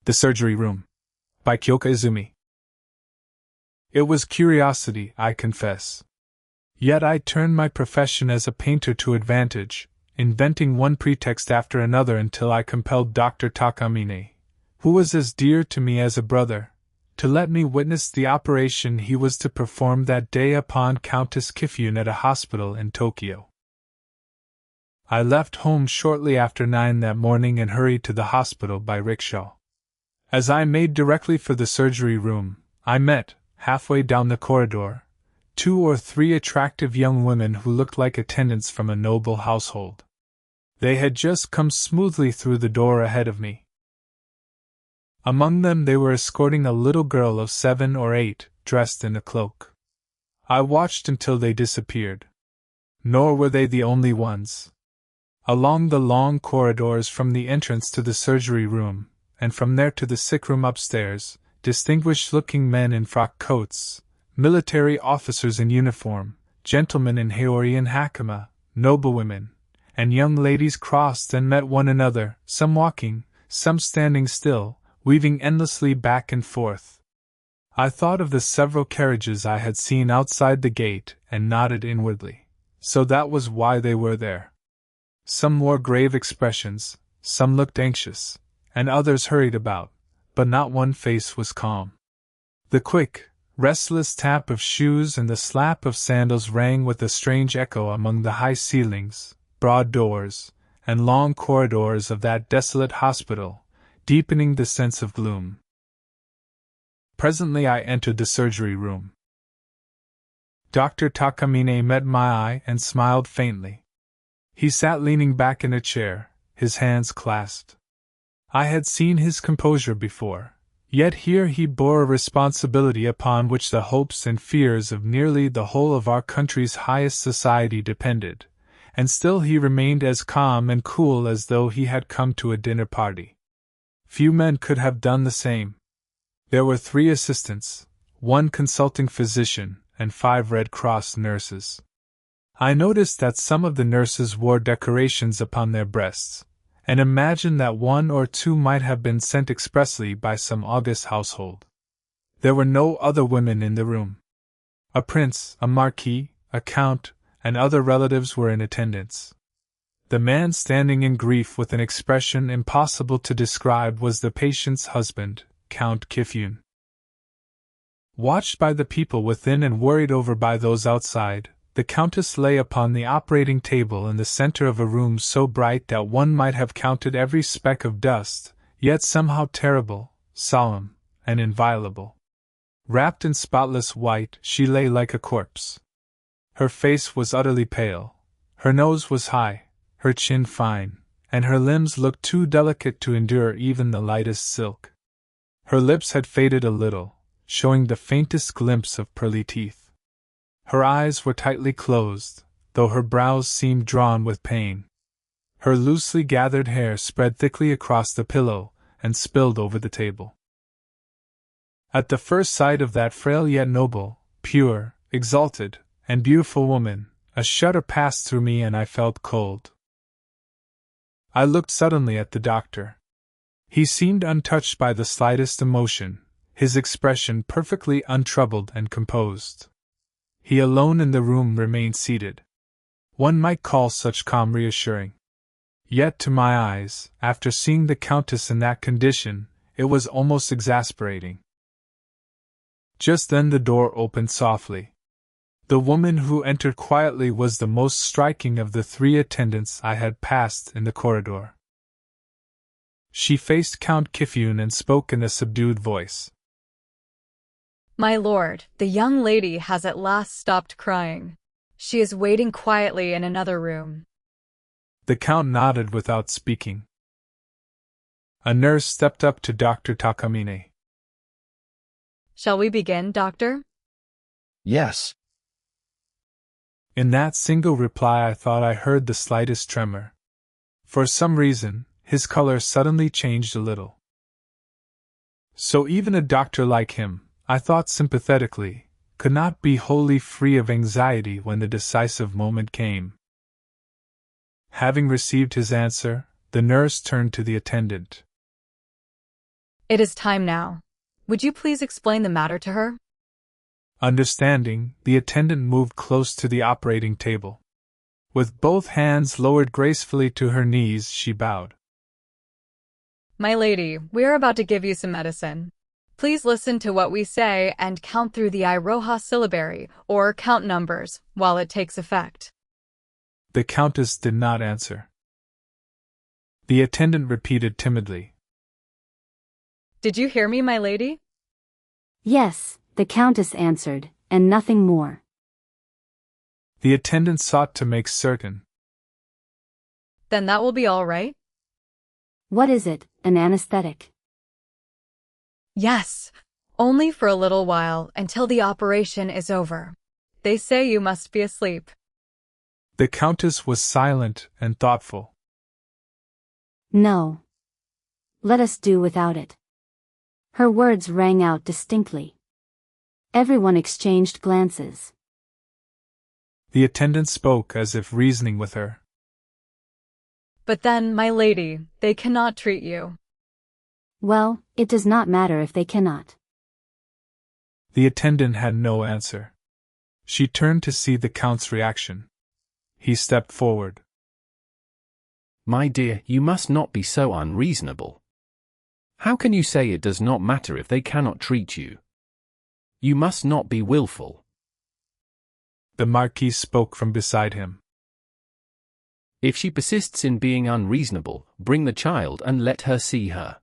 The Surgery Room, by Kyoka Izumi. It was curiosity, I confess. Yet I turned my profession as a painter to advantage, inventing one pretext after another until I compelled Dr. Takamine, who was as dear to me as a brother, to let me witness the operation he was to perform that day upon Countess Kifune at a hospital in Tokyo. I left home shortly after 9 that morning and hurried to the hospital by rickshaw. As I made directly for the surgery room, I met, halfway down the corridor, 2 or 3 attractive young women who looked like attendants from a noble household. They had just come smoothly through the door ahead of me. Among them they were escorting a little girl of 7 or 8, dressed in a cloak. I watched until they disappeared. Nor were they the only ones. Along the long corridors from the entrance to the surgery room, and from there to the sick room upstairs, distinguished-looking men in frock coats, military officers in uniform, gentlemen in haori and hakama, noblewomen, and young ladies crossed and met one another, some walking, some standing still, weaving endlessly back and forth. I thought of the several carriages I had seen outside the gate and nodded inwardly. So that was why they were there. Some wore grave expressions, some looked anxious, and others hurried about, but not one face was calm. The quick, restless tap of shoes and the slap of sandals rang with a strange echo among the high ceilings, broad doors, and long corridors of that desolate hospital, deepening the sense of gloom. Presently I entered the surgery room. Dr. Takamine met my eye and smiled faintly. He sat leaning back in a chair, his hands clasped. I had seen his composure before, yet here he bore a responsibility upon which the hopes and fears of nearly the whole of our country's highest society depended, and still he remained as calm and cool as though he had come to a dinner party. Few men could have done the same. There were 3 assistants, 1 consulting physician, and 5 Red Cross nurses. I noticed that some of the nurses wore decorations upon their breasts, and imagined that 1 or 2 might have been sent expressly by some august household. There were no other women in the room. A prince, a marquis, a count, and other relatives were in attendance. The man standing in grief with an expression impossible to describe was the patient's husband, Count Kifune. Watched by the people within and worried over by those outside, the Countess lay upon the operating table in the center of a room so bright that one might have counted every speck of dust, yet somehow terrible, solemn, and inviolable. Wrapped in spotless white, she lay like a corpse. Her face was utterly pale, her nose was high, her chin fine, and her limbs looked too delicate to endure even the lightest silk. Her lips had faded a little, showing the faintest glimpse of pearly teeth. Her eyes were tightly closed, though her brows seemed drawn with pain. Her loosely gathered hair spread thickly across the pillow and spilled over the table. At the first sight of that frail yet noble, pure, exalted, and beautiful woman, a shudder passed through me and I felt cold. I looked suddenly at the doctor. He seemed untouched by the slightest emotion, his expression perfectly untroubled and composed. He alone in the room remained seated. One might call such calm reassuring. Yet to my eyes, after seeing the Countess in that condition, it was almost exasperating. Just then the door opened softly. The woman who entered quietly was the most striking of the 3 attendants I had passed in the corridor. She faced Count Kifune and spoke in a subdued voice. My lord, the young lady has at last stopped crying. She is waiting quietly in another room. The count nodded without speaking. A nurse stepped up to Dr. Takamine. Shall we begin, doctor? Yes. In that single reply I thought I heard the slightest tremor. For some reason, his color suddenly changed a little. So even a doctor like him, I thought sympathetically, could not be wholly free of anxiety when the decisive moment came. Having received his answer, the nurse turned to the attendant. It is time now. Would you please explain the matter to her? Understanding, the attendant moved close to the operating table. With both hands lowered gracefully to her knees, she bowed. My lady, we are about to give you some medicine. Please listen to what we say and count through the Iroha syllabary, or count numbers, while it takes effect. The countess did not answer. The attendant repeated timidly. Did you hear me, my lady? Yes, the countess answered, and nothing more. The attendant sought to make certain. Then that will be all right? What is it, an anesthetic? Yes, only for a little while until the operation is over. They say you must be asleep. The countess was silent and thoughtful. No. Let us do without it. Her words rang out distinctly. Everyone exchanged glances. The attendant spoke as if reasoning with her. But then, my lady, they cannot treat you. Well, it does not matter if they cannot. The attendant had no answer. She turned to see the count's reaction. He stepped forward. My dear, you must not be so unreasonable. How can you say it does not matter if they cannot treat you? You must not be willful. The Marquis spoke from beside him. If she persists in being unreasonable, bring the child and let her see her.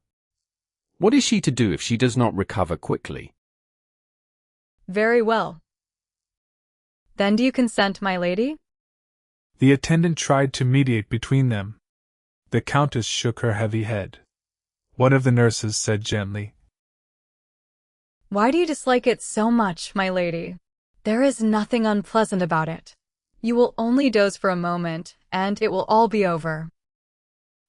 What is she to do if she does not recover quickly? Very well. Then do you consent, my lady? The attendant tried to mediate between them. The countess shook her heavy head. One of the nurses said gently, Why do you dislike it so much, my lady? There is nothing unpleasant about it. You will only doze for a moment, and it will all be over.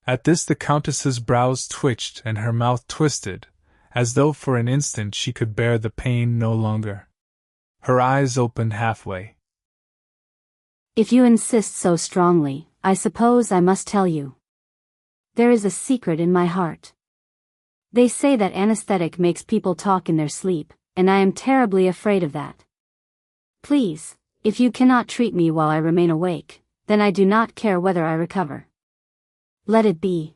At this the countess's brows twitched and her mouth twisted, as though for an instant she could bear the pain no longer. Her eyes opened halfway. If you insist so strongly, I suppose I must tell you. There is a secret in my heart. They say that anesthetic makes people talk in their sleep, and I am terribly afraid of that. Please, if you cannot treat me while I remain awake, then I do not care whether I recover. Let it be.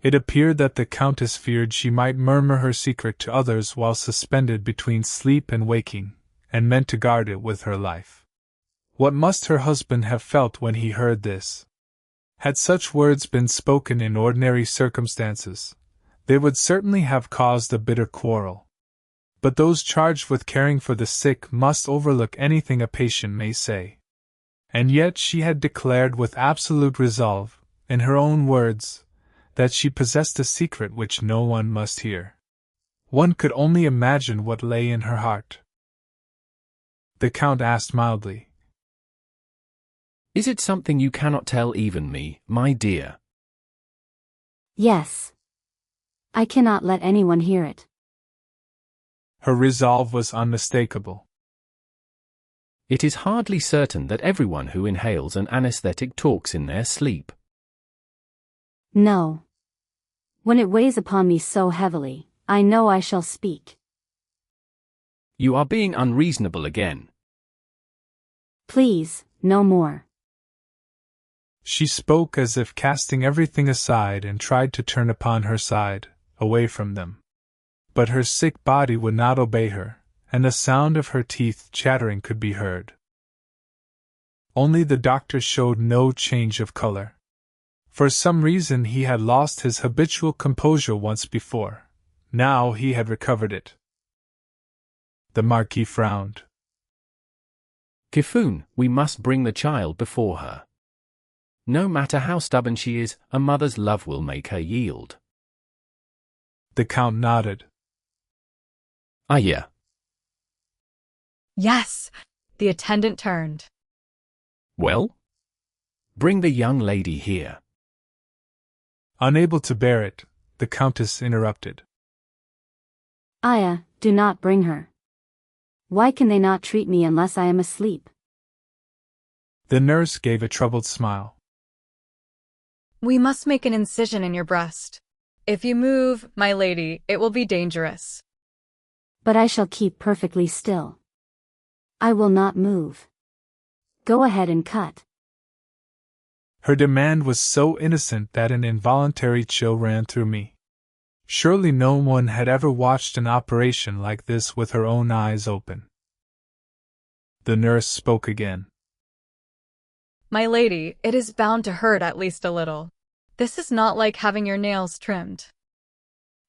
It appeared that the countess feared she might murmur her secret to others while suspended between sleep and waking, and meant to guard it with her life. What must her husband have felt when he heard this? Had such words been spoken in ordinary circumstances, they would certainly have caused a bitter quarrel. But those charged with caring for the sick must overlook anything a patient may say. And yet she had declared with absolute resolve, in her own words, that she possessed a secret which no one must hear. One could only imagine what lay in her heart. The Count asked mildly, Is it something you cannot tell even me, my dear? Yes. I cannot let anyone hear it. Her resolve was unmistakable. It is hardly certain that everyone who inhales an anesthetic talks in their sleep. No. When it weighs upon me so heavily, I know I shall speak. You are being unreasonable again. Please, no more. She spoke as if casting everything aside and tried to turn upon her side, away from them. But her sick body would not obey her, and the sound of her teeth chattering could be heard. Only the doctor showed no change of color. For some reason he had lost his habitual composure once before. Now he had recovered it. The Marquis frowned. Kifune, we must bring the child before her. No matter how stubborn she is, a mother's love will make her yield. The Count nodded. Yeah. Yes, the attendant turned. Well? Bring the young lady here. Unable to bear it, the Countess interrupted. Aya, do not bring her. Why can they not treat me unless I am asleep? The nurse gave a troubled smile. We must make an incision in your breast. If you move, my lady, it will be dangerous. But I shall keep perfectly still. I will not move. Go ahead and cut. Her demand was so innocent that an involuntary chill ran through me. Surely no one had ever watched an operation like this with her own eyes open. The nurse spoke again. My lady, it is bound to hurt at least a little. This is not like having your nails trimmed.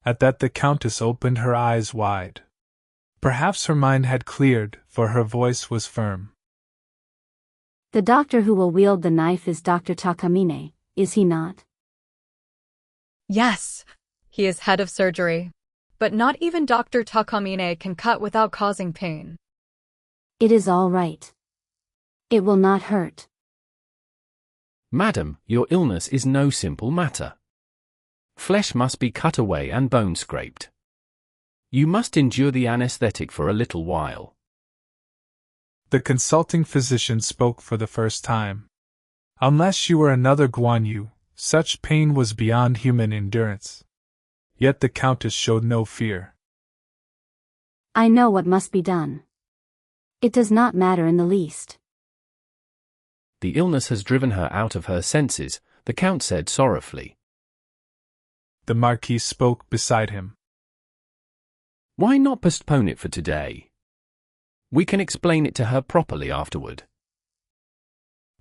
At that the Countess opened her eyes wide. Perhaps her mind had cleared, for her voice was firm. The doctor who will wield the knife is Dr. Takamine, is he not? Yes, he is head of surgery. But not even Dr. Takamine can cut without causing pain. It is all right. It will not hurt. Madam, your illness is no simple matter. Flesh must be cut away and bone scraped. You must endure the anesthetic for a little while. The consulting physician spoke for the first time. Unless she were another Guan Yu, such pain was beyond human endurance. Yet the Countess showed no fear. I know what must be done. It does not matter in the least. The illness has driven her out of her senses, the Count said sorrowfully. The Marquis spoke beside him. Why not postpone it for today? We can explain it to her properly afterward.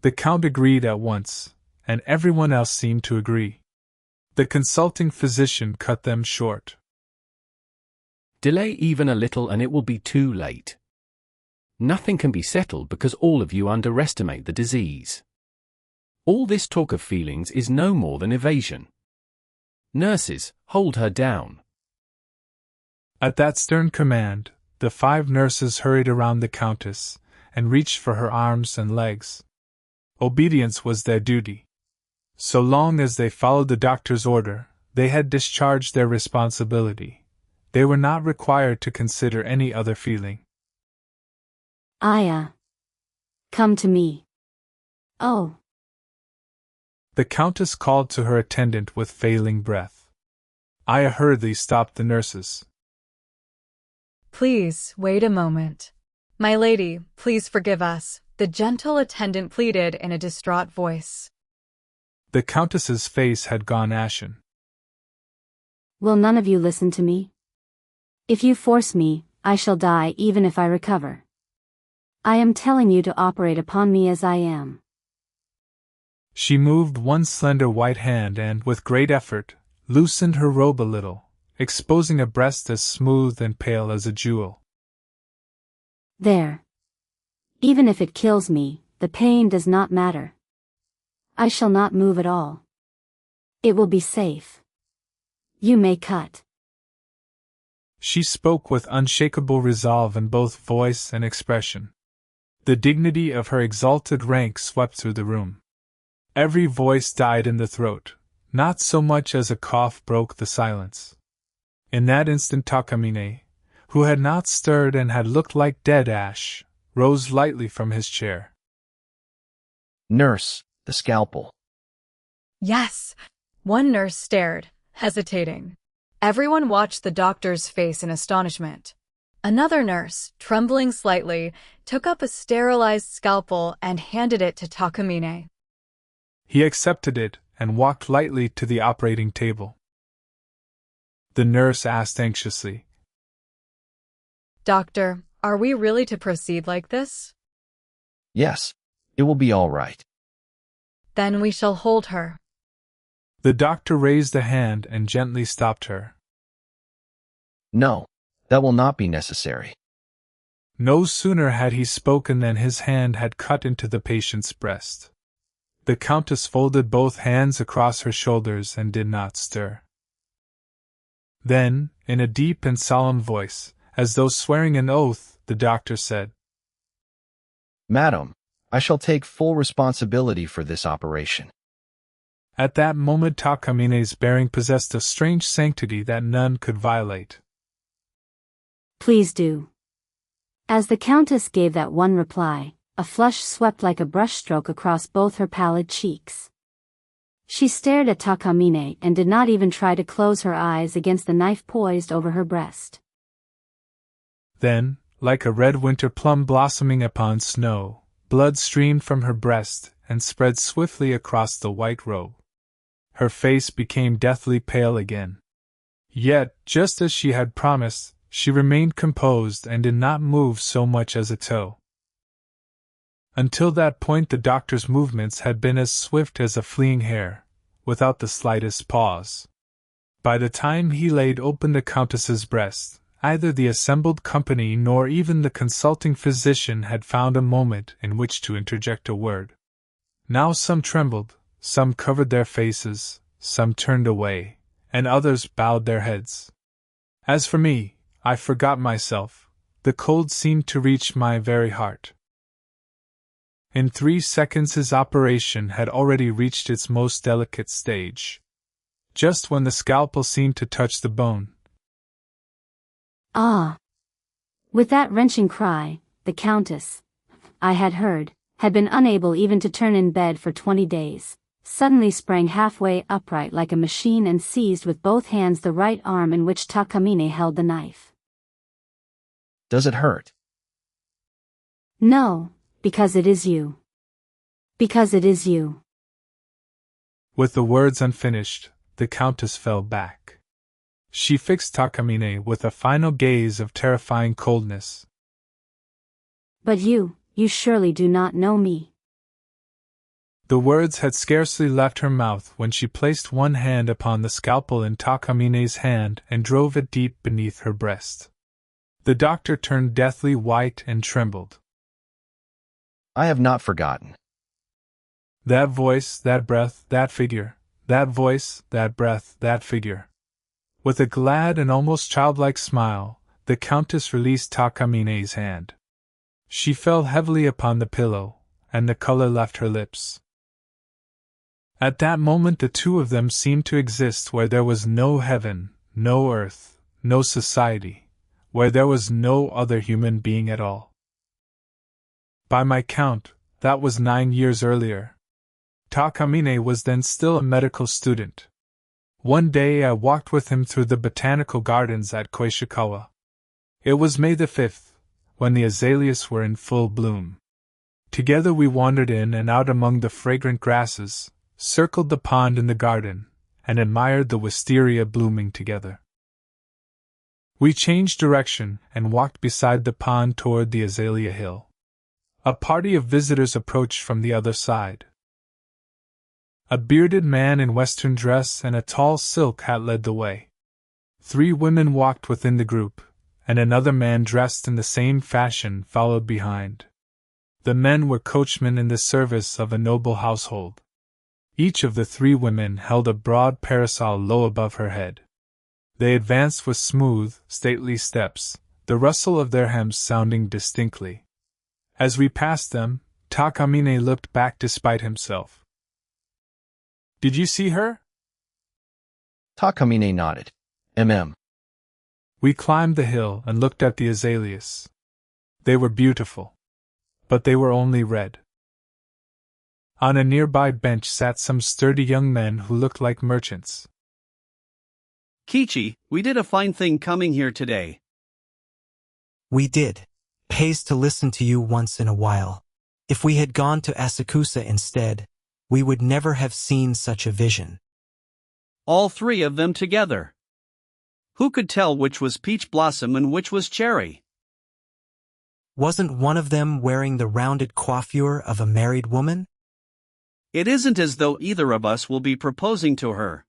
The Count agreed at once, and everyone else seemed to agree. The consulting physician cut them short. Delay even a little and it will be too late. Nothing can be settled because all of you underestimate the disease. All this talk of feelings is no more than evasion. Nurses, hold her down. At that stern command, the 5 nurses hurried around the Countess, and reached for her arms and legs. Obedience was their duty. So long as they followed the doctor's order, they had discharged their responsibility. They were not required to consider any other feeling. Aya. Come to me. Oh. The Countess called to her attendant with failing breath. Aya hurriedly stopped the nurses. Please, wait a moment. My lady, please forgive us, the gentle attendant pleaded in a distraught voice. The Countess's face had gone ashen. Will none of you listen to me? If you force me, I shall die even if I recover. I am telling you to operate upon me as I am. She moved one slender white hand and, with great effort, loosened her robe a little, exposing a breast as smooth and pale as a jewel. There. Even if it kills me, the pain does not matter. I shall not move at all. It will be safe. You may cut. She spoke with unshakable resolve in both voice and expression. The dignity of her exalted rank swept through the room. Every voice died in the throat, not so much as a cough broke the silence. In that instant Takamine, who had not stirred and had looked like dead ash, rose lightly from his chair. Nurse, the scalpel. Yes. One nurse stared, hesitating. Everyone watched the doctor's face in astonishment. Another nurse, trembling slightly, took up a sterilized scalpel and handed it to Takamine. He accepted it and walked lightly to the operating table. The nurse asked anxiously, Doctor, are we really to proceed like this? Yes, it will be all right. Then we shall hold her. The doctor raised a hand and gently stopped her. No, that will not be necessary. No sooner had he spoken than his hand had cut into the patient's breast. The Countess folded both hands across her shoulders and did not stir. Then, in a deep and solemn voice, as though swearing an oath, the doctor said, Madam, I shall take full responsibility for this operation. At that moment Takamine's bearing possessed a strange sanctity that none could violate. Please do. As the Countess gave that one reply, a flush swept like a brushstroke across both her pallid cheeks. She stared at Takamine and did not even try to close her eyes against the knife poised over her breast. Then, like a red winter plum blossoming upon snow, blood streamed from her breast and spread swiftly across the white robe. Her face became deathly pale again. Yet, just as she had promised, she remained composed and did not move so much as a toe. Until that point the doctor's movements had been as swift as a fleeing hare, without the slightest pause. By the time he laid open the Countess's breast, neither the assembled company nor even the consulting physician had found a moment in which to interject a word. Now some trembled, some covered their faces, some turned away, and others bowed their heads. As for me, I forgot myself. The cold seemed to reach my very heart. In 3 seconds his operation had already reached its most delicate stage. Just when the scalpel seemed to touch the bone. Ah! With that wrenching cry, the Countess, I had heard, had been unable even to turn in bed for 20 days, suddenly sprang halfway upright like a machine and seized with both hands the right arm in which Takamine held the knife. Does it hurt? No, because it is you. Because it is you. With the words unfinished, the Countess fell back. She fixed Takamine with a final gaze of terrifying coldness. But you surely do not know me. The words had scarcely left her mouth when she placed one hand upon the scalpel in Takamine's hand and drove it deep beneath her breast. The doctor turned deathly white and trembled. I have not forgotten. That voice, that breath, that figure. That voice, that breath, that figure. With a glad and almost childlike smile, the Countess released Takamine's hand. She fell heavily upon the pillow, and the color left her lips. At that moment the two of them seemed to exist where there was no heaven, no earth, no society, where there was no other human being at all. By my count, that was 9 years earlier. Takamine was then still a medical student. One day I walked with him through the botanical gardens at Koishikawa. It was May the 5th, when the azaleas were in full bloom. Together we wandered in and out among the fragrant grasses, circled the pond in the garden, and admired the wisteria blooming together. We changed direction and walked beside the pond toward the azalea hill. A party of visitors approached from the other side. A bearded man in western dress and a tall silk hat led the way. 3 women walked within the group, and another man dressed in the same fashion followed behind. The men were coachmen in the service of a noble household. Each of the 3 women held a broad parasol low above her head. They advanced with smooth, stately steps, the rustle of their hems sounding distinctly. As we passed them, Takamine looked back despite himself. Did you see her? Takamine nodded. We climbed the hill and looked at the azaleas. They were beautiful. But they were only red. On a nearby bench sat some sturdy young men who looked like merchants. Kichi, we did a fine thing coming here today. We did. Pays to listen to you once in a while. If we had gone to Asakusa instead, we would never have seen such a vision. All 3 of them together. Who could tell which was peach blossom and which was cherry? Wasn't one of them wearing the rounded coiffure of a married woman? It isn't as though either of us will be proposing to her.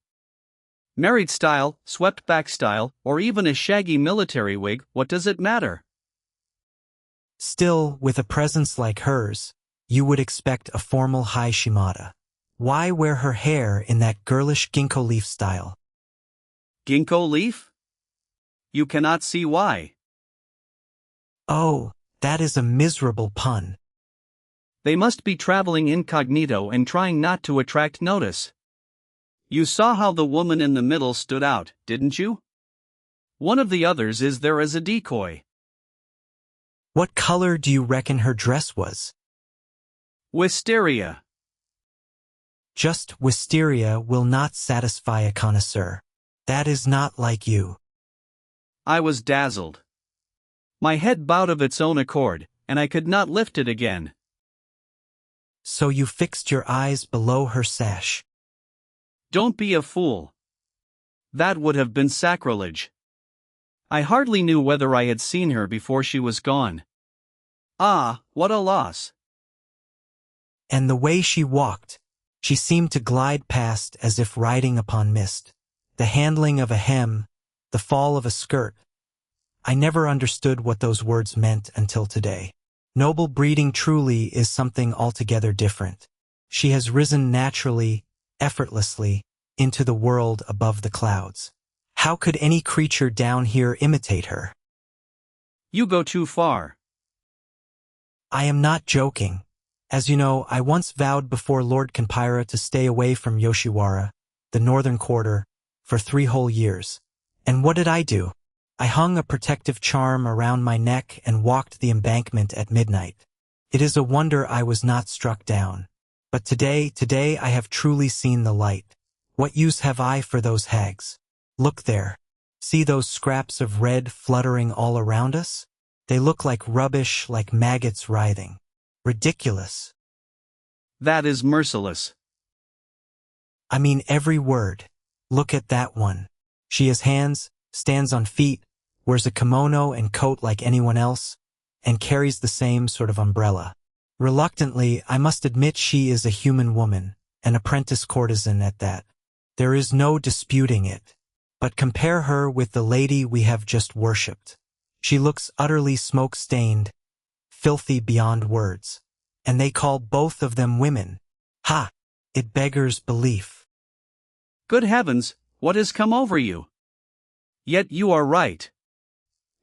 Married style, swept back style, or even a shaggy military wig, what does it matter? Still, with a presence like hers, you would expect a formal high shimada. Why wear her hair in that girlish ginkgo leaf style? Ginkgo leaf? You cannot see why. Oh, that is a miserable pun. They must be traveling incognito and trying not to attract notice. You saw how the woman in the middle stood out, didn't you? One of the others is there as a decoy. What color do you reckon her dress was? Wisteria. Just wisteria will not satisfy a connoisseur. That is not like you. I was dazzled. My head bowed of its own accord, and I could not lift it again. So you fixed your eyes below her sash. Don't be a fool. That would have been sacrilege. I hardly knew whether I had seen her before she was gone. Ah, what a loss. And the way she walked, she seemed to glide past as if riding upon mist. The handling of a hem, the fall of a skirt. I never understood what those words meant until today. Noble breeding truly is something altogether different. She has risen naturally, effortlessly, into the world above the clouds. How could any creature down here imitate her? You go too far. I am not joking. As you know, I once vowed before Lord Kanpira to stay away from Yoshiwara, the northern quarter, for 3 whole years. And what did I do? I hung a protective charm around my neck and walked the embankment at midnight. It is a wonder I was not struck down. But today I have truly seen the light. What use have I for those hags? Look there. See those scraps of red fluttering all around us? They look like rubbish, like maggots writhing. Ridiculous. That is merciless. I mean every word. Look at that one. She has hands, stands on feet, wears a kimono and coat like anyone else, and carries the same sort of umbrella. Reluctantly, I must admit she is a human woman, an apprentice courtesan at that. There is no disputing it. But compare her with the lady we have just worshipped. She looks utterly smoke-stained, filthy beyond words. And they call both of them women. Ha! It beggars belief. Good heavens, what has come over you? Yet you are right.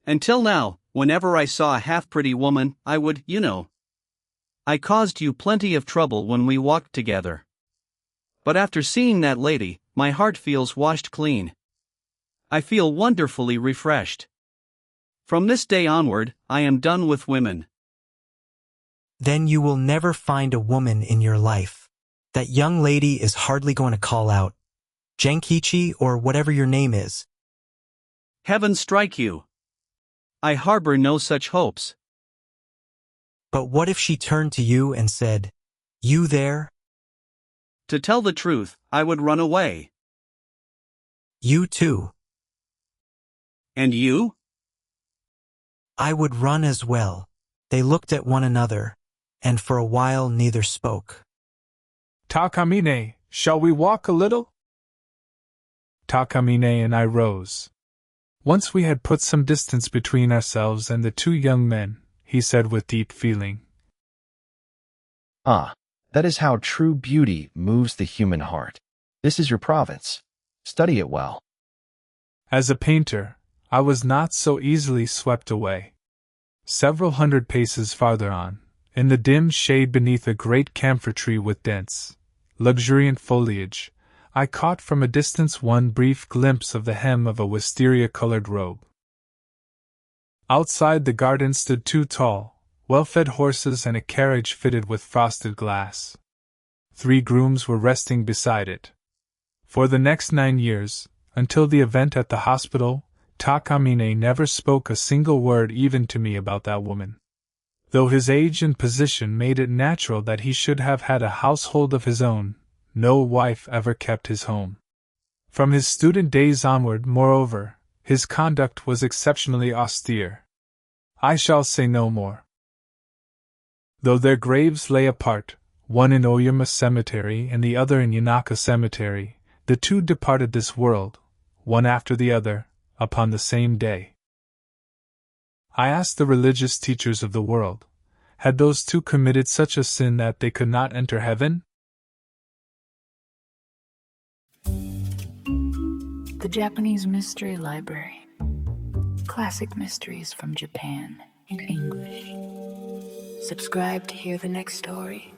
Until now, whenever I saw a half-pretty woman, I would, I caused you plenty of trouble when we walked together. But after seeing that lady, my heart feels washed clean. I feel wonderfully refreshed. From this day onward, I am done with women. Then you will never find a woman in your life. That young lady is hardly going to call out, Genkichi or whatever your name is. Heaven strike you. I harbor no such hopes. But what if she turned to you and said, You there? To tell the truth, I would run away. You too. And you? I would run as well. They looked at one another, and for a while neither spoke. Takamine, shall we walk a little? Takamine and I rose. Once we had put some distance between ourselves and the 2 young men, he said with deep feeling. Ah, that is how true beauty moves the human heart. This is your province. Study it well. As a painter, I was not so easily swept away. Several hundred paces farther on, in the dim shade beneath a great camphor tree with dense, luxuriant foliage, I caught from a distance one brief glimpse of the hem of a wisteria-colored robe. Outside the garden stood 2 tall, well-fed horses and a carriage fitted with frosted glass. 3 grooms were resting beside it. For the next 9 years, until the event at the hospital, Takamine never spoke a single word even to me about that woman. Though his age and position made it natural that he should have had a household of his own, no wife ever kept his home. From his student days onward, moreover, his conduct was exceptionally austere. I shall say no more. Though their graves lay apart, one in Oyama Cemetery and the other in Yanaka Cemetery, the 2 departed this world, one after the other, upon the same day. I asked the religious teachers of the world, had those 2 committed such a sin that they could not enter heaven? The Japanese Mystery Library. Classic mysteries from Japan in English. Subscribe to hear the next story.